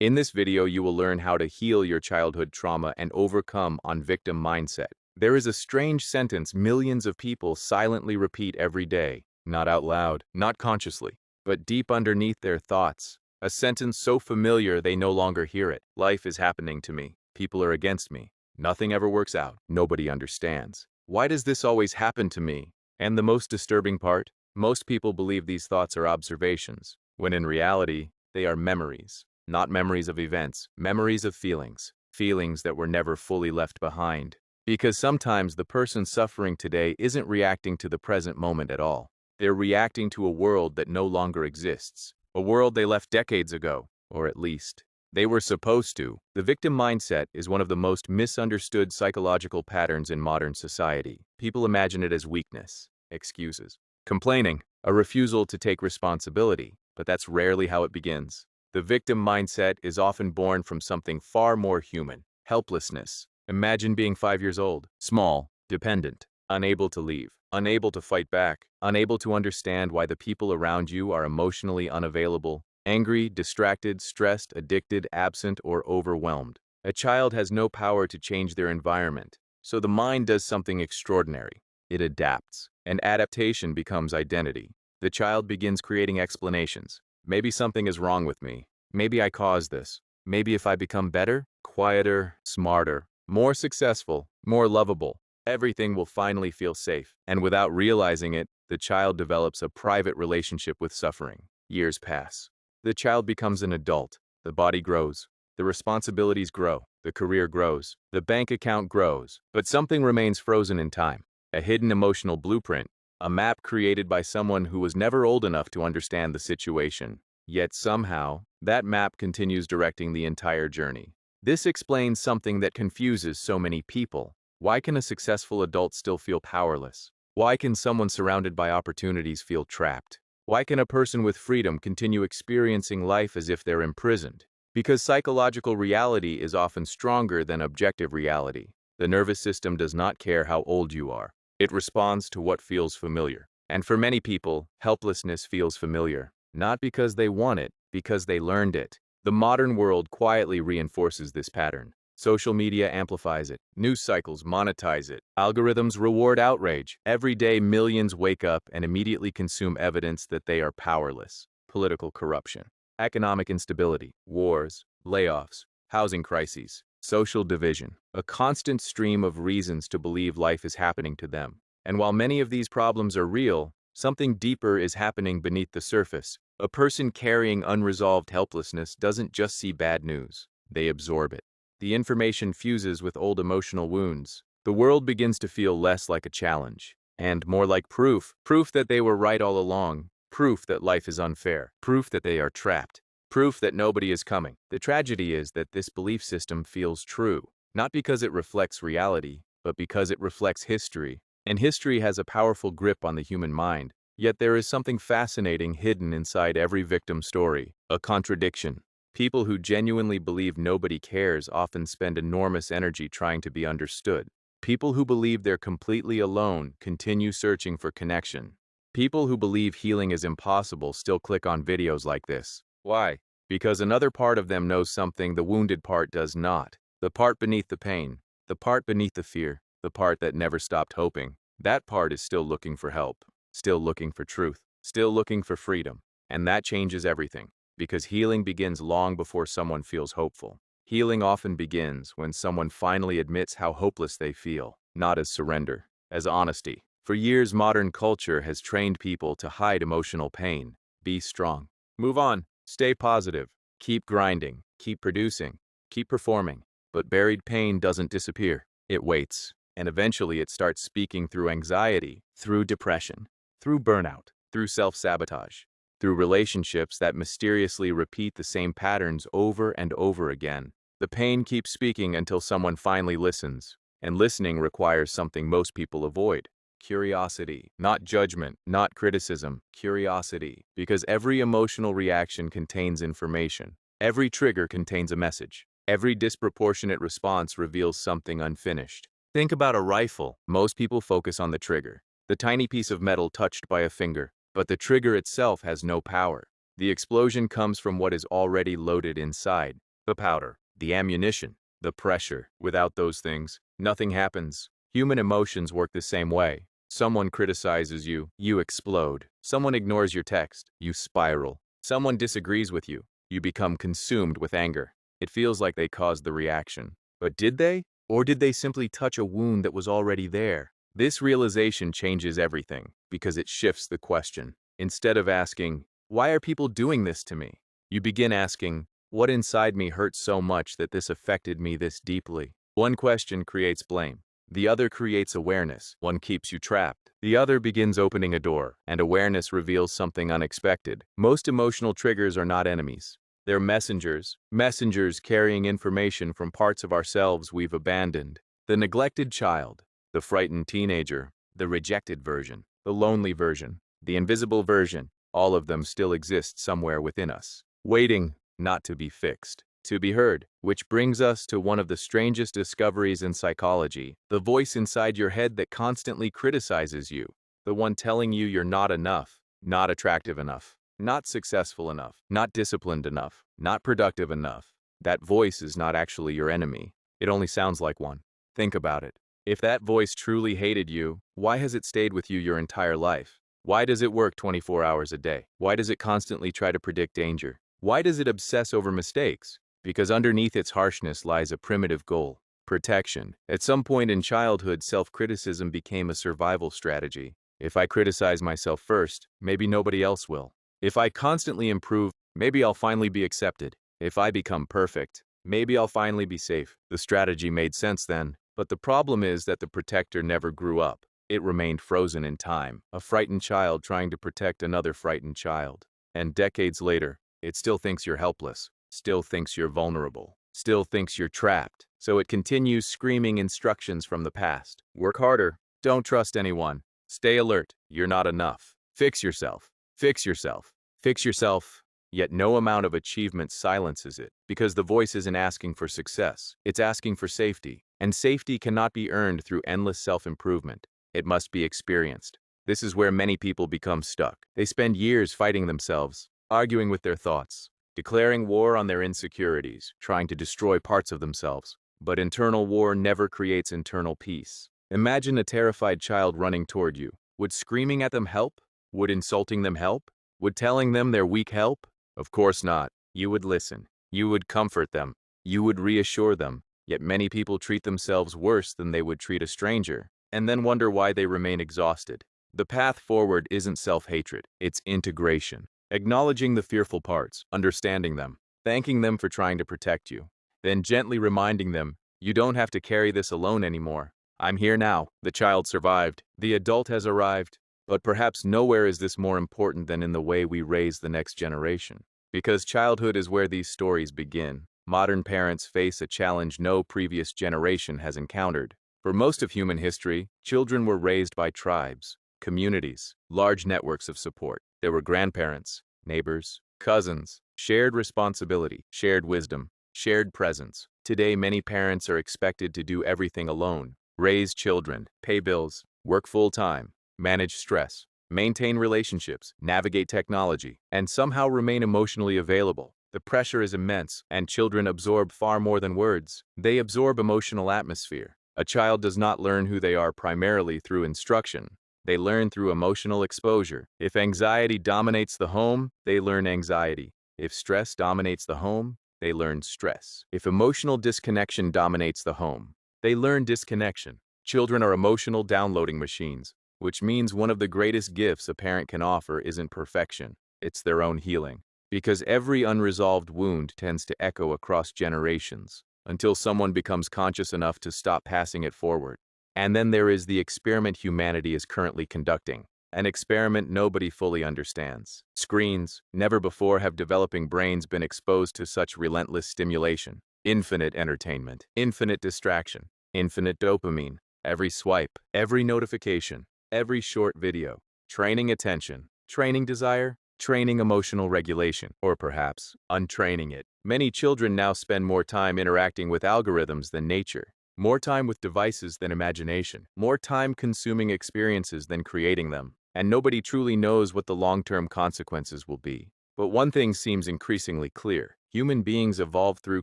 In this video, you will learn how to heal your childhood trauma and overcome on victim mindset. There is a strange sentence millions of people silently repeat every day, not out loud, not consciously, but deep underneath their thoughts. A sentence so familiar they no longer hear it. Life is happening to me. People are against me. Nothing ever works out. Nobody understands. Why does this always happen to me? And the most disturbing part? Most people believe these thoughts are observations, when in reality, they are memories. Not memories of events, memories of feelings. Feelings that were never fully left behind. Because sometimes the person suffering today isn't reacting to the present moment at all. They're reacting to a world that no longer exists. A world they left decades ago, or at least, they were supposed to. The victim mindset is one of the most misunderstood psychological patterns in modern society. People imagine it as weakness, excuses, complaining, a refusal to take responsibility, but that's rarely how it begins. The victim mindset is often born from something far more human: helplessness. Imagine being 5 years old, small, dependent, unable to leave, unable to fight back, unable to understand why the people around you are emotionally unavailable, angry, distracted, stressed, addicted, absent, or overwhelmed. A child has no power to change their environment, so the mind does something extraordinary. It adapts, and adaptation becomes identity. The child begins creating explanations. Maybe something is wrong with me. Maybe I caused this. Maybe if I become better, quieter, smarter, more successful, more lovable, everything will finally feel safe. And without realizing it, the child develops a private relationship with suffering. Years pass. The child becomes an adult. The body grows. The responsibilities grow. The career grows. The bank account grows. But something remains frozen in time. A hidden emotional blueprint. A map created by someone who was never old enough to understand the situation. Yet somehow, that map continues directing the entire journey. This explains something that confuses so many people. Why can a successful adult still feel powerless? Why can someone surrounded by opportunities feel trapped? Why can a person with freedom continue experiencing life as if they're imprisoned? Because psychological reality is often stronger than objective reality. The nervous system does not care how old you are. It responds to what feels familiar. And for many people, helplessness feels familiar. Not because they want it, because they learned it. The modern world quietly reinforces this pattern. Social media amplifies it. News cycles monetize it. Algorithms reward outrage. Every day, millions wake up and immediately consume evidence that they are powerless. Political corruption, economic instability, wars, layoffs, housing crises, social division, a constant stream of reasons to believe life is happening to them. And while many of these problems are real, something deeper is happening beneath the surface. A person carrying unresolved helplessness doesn't just see bad news. They absorb it. The information fuses with old emotional wounds. The world begins to feel less like a challenge, and more like proof. Proof that they were right all along. Proof that life is unfair. Proof that they are trapped. Proof that nobody is coming. The tragedy is that this belief system feels true, not because it reflects reality, but because it reflects history. And history has a powerful grip on the human mind. Yet there is something fascinating hidden inside every victim story, a contradiction. People who genuinely believe nobody cares often spend enormous energy trying to be understood. People who believe they're completely alone continue searching for connection. People who believe healing is impossible still click on videos like this. Why? Because another part of them knows something the wounded part does not. The part beneath the pain, the part beneath the fear, the part that never stopped hoping. That part is still looking for help, still looking for truth, still looking for freedom. And that changes everything, because healing begins long before someone feels hopeful. Healing often begins when someone finally admits how hopeless they feel, not as surrender, as honesty. For years, modern culture has trained people to hide emotional pain. Be strong. Move on. Stay positive. Keep grinding. Keep producing. Keep performing. But buried pain doesn't disappear. It waits. And eventually it starts speaking through anxiety, through depression, through burnout, through self-sabotage, through relationships that mysteriously repeat the same patterns over and over again. The pain keeps speaking until someone finally listens. And listening requires something most people avoid. Curiosity, not judgment, not criticism, curiosity. Because every emotional reaction contains information. Every trigger contains a message. Every disproportionate response reveals something unfinished. Think about a rifle. Most people focus on the trigger, the tiny piece of metal touched by a finger, but the trigger itself has no power. The explosion comes from what is already loaded inside. The powder, the ammunition, the pressure. Without those things, nothing happens. Human emotions work the same way. Someone criticizes you, you explode. Someone ignores your text, you spiral. Someone disagrees with you, you become consumed with anger. It feels like they caused the reaction. But did they? Or did they simply touch a wound that was already there? This realization changes everything because it shifts the question. Instead of asking, "Why are people doing this to me?" you begin asking, "What inside me hurts so much that this affected me this deeply?" One question creates blame. The other creates awareness. One keeps you trapped. The other begins opening a door, and awareness reveals something unexpected. Most emotional triggers are not enemies. They're messengers. Messengers carrying information from parts of ourselves we've abandoned. The neglected child, the frightened teenager, the rejected version, the lonely version, the invisible version, all of them still exist somewhere within us, waiting not to be fixed, to be heard. Which brings us to one of the strangest discoveries in psychology, the voice inside your head that constantly criticizes you, the one telling you you're not enough, not attractive enough, not successful enough, not disciplined enough, not productive enough. That voice is not actually your enemy. It only sounds like one. Think about it. If that voice truly hated you, why has it stayed with you your entire life? Why does it work 24 hours a day? Why does it constantly try to predict danger? Why does it obsess over mistakes? Because underneath its harshness lies a primitive goal: protection. At some point in childhood, self-criticism became a survival strategy. If I criticize myself first, maybe nobody else will. If I constantly improve, maybe I'll finally be accepted. If I become perfect, maybe I'll finally be safe. The strategy made sense then, but the problem is that the protector never grew up. It remained frozen in time, a frightened child trying to protect another frightened child. And decades later, it still thinks you're helpless, still thinks you're vulnerable, still thinks you're trapped. So it continues screaming instructions from the past. Work harder. Don't trust anyone. Stay alert. You're not enough. Fix yourself. Fix yourself. Fix yourself. Yet no amount of achievement silences it, because the voice isn't asking for success. It's asking for safety. And safety cannot be earned through endless self-improvement. It must be experienced. This is where many people become stuck. They spend years fighting themselves, arguing with their thoughts, declaring war on their insecurities, trying to destroy parts of themselves. But internal war never creates internal peace. Imagine a terrified child running toward you. Would screaming at them help? Would insulting them help? Would telling them they're weak help? Of course not. You would listen. You would comfort them. You would reassure them. Yet many people treat themselves worse than they would treat a stranger, and then wonder why they remain exhausted. The path forward isn't self-hatred, it's integration. Acknowledging the fearful parts, understanding them, thanking them for trying to protect you, then gently reminding them, you don't have to carry this alone anymore. I'm here now. The child survived. The adult has arrived. But perhaps nowhere is this more important than in the way we raise the next generation. Because childhood is where these stories begin. Modern parents face a challenge no previous generation has encountered. For most of human history, children were raised by tribes, communities, large networks of support. There were grandparents, neighbors, cousins, shared responsibility, shared wisdom, shared presence. Today, many parents are expected to do everything alone: raise children, pay bills, work full-time, manage stress, maintain relationships, navigate technology, and somehow remain emotionally available. The pressure is immense, and children absorb far more than words. They absorb emotional atmosphere. A child does not learn who they are primarily through instruction. They learn through emotional exposure. If anxiety dominates the home, they learn anxiety. If stress dominates the home, they learn stress. If emotional disconnection dominates the home, they learn disconnection. Children are emotional downloading machines, which means one of the greatest gifts a parent can offer isn't perfection, it's their own healing. Because every unresolved wound tends to echo across generations, until someone becomes conscious enough to stop passing it forward. And then there is the experiment humanity is currently conducting, an experiment nobody fully understands. Screens. Never before have developing brains been exposed to such relentless stimulation. Infinite entertainment, infinite distraction, infinite dopamine. Every swipe, every notification, every short video. Training attention, training desire, training emotional regulation, or perhaps untraining it. Many children now spend more time interacting with algorithms than nature, more time with devices than imagination, more time consuming experiences than creating them. And nobody truly knows what the long-term consequences will be. But one thing seems increasingly clear: Human beings evolve through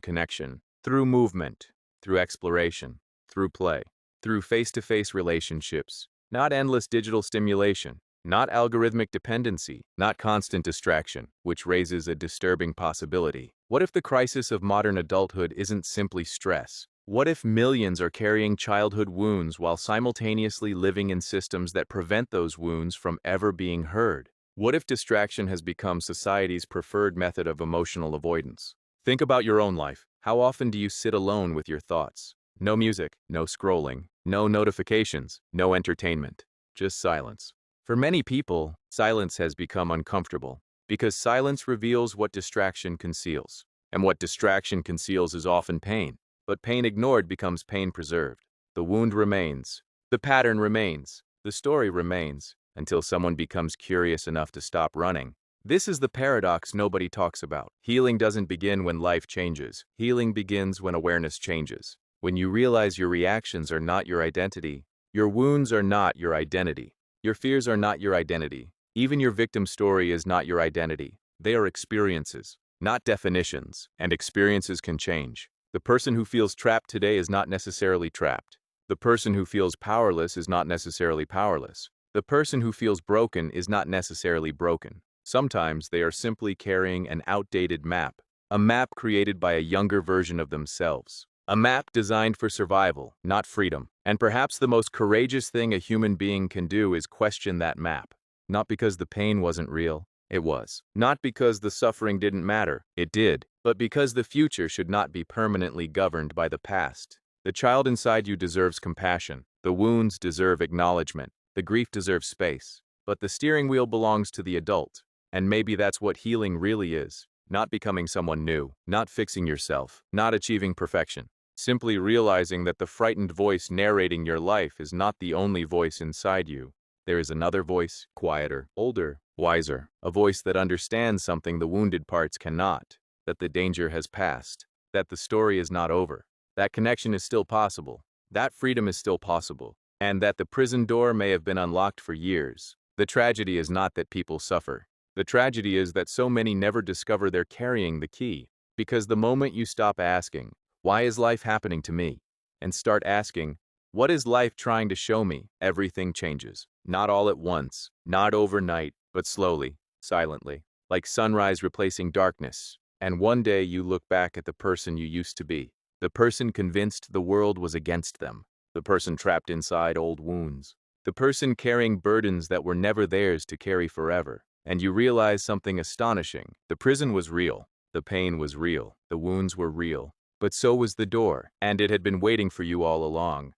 connection, through movement, through exploration, through play, through face-to-face relationships, not endless digital stimulation, not algorithmic dependency, not constant distraction, which raises a disturbing possibility. What if the crisis of modern adulthood isn't simply stress? What if millions are carrying childhood wounds while simultaneously living in systems that prevent those wounds from ever being heard? What if distraction has become society's preferred method of emotional avoidance? Think about your own life. How often do you sit alone with your thoughts? No music, no scrolling, no notifications, no entertainment, just silence. For many people, silence has become uncomfortable because silence reveals what distraction conceals. And what distraction conceals is often pain. But pain ignored becomes pain preserved. The wound remains. The pattern remains. The story remains until someone becomes curious enough to stop running. This is the paradox nobody talks about. Healing doesn't begin when life changes. Healing begins when awareness changes. When you realize your reactions are not your identity, your wounds are not your identity, your fears are not your identity, even your victim story is not your identity. They are experiences, not definitions, and experiences can change. The person who feels trapped today is not necessarily trapped. The person who feels powerless is not necessarily powerless. The person who feels broken is not necessarily broken. Sometimes they are simply carrying an outdated map, a map created by a younger version of themselves. A map designed for survival, not freedom. And perhaps the most courageous thing a human being can do is question that map. Not because the pain wasn't real, it was. Not because the suffering didn't matter, it did. But because the future should not be permanently governed by the past. The child inside you deserves compassion. The wounds deserve acknowledgement. The grief deserves space. But the steering wheel belongs to the adult. And maybe that's what healing really is. Not becoming someone new. Not fixing yourself. Not achieving perfection. Simply realizing that the frightened voice narrating your life is not the only voice inside you. There is another voice, quieter, older, wiser. A voice that understands something the wounded parts cannot. That the danger has passed. That the story is not over. That connection is still possible. That freedom is still possible. And that the prison door may have been unlocked for years. The tragedy is not that people suffer. The tragedy is that so many never discover they're carrying the key. Because the moment you stop asking, why is life happening to me? And start asking, what is life trying to show me? Everything changes. Not all at once, not overnight, but slowly, silently, like sunrise replacing darkness. And one day you look back at the person you used to be. The person convinced the world was against them. The person trapped inside old wounds. The person carrying burdens that were never theirs to carry forever. And you realize something astonishing. The prison was real. The pain was real. The wounds were real. But so was the door, and it had been waiting for you all along.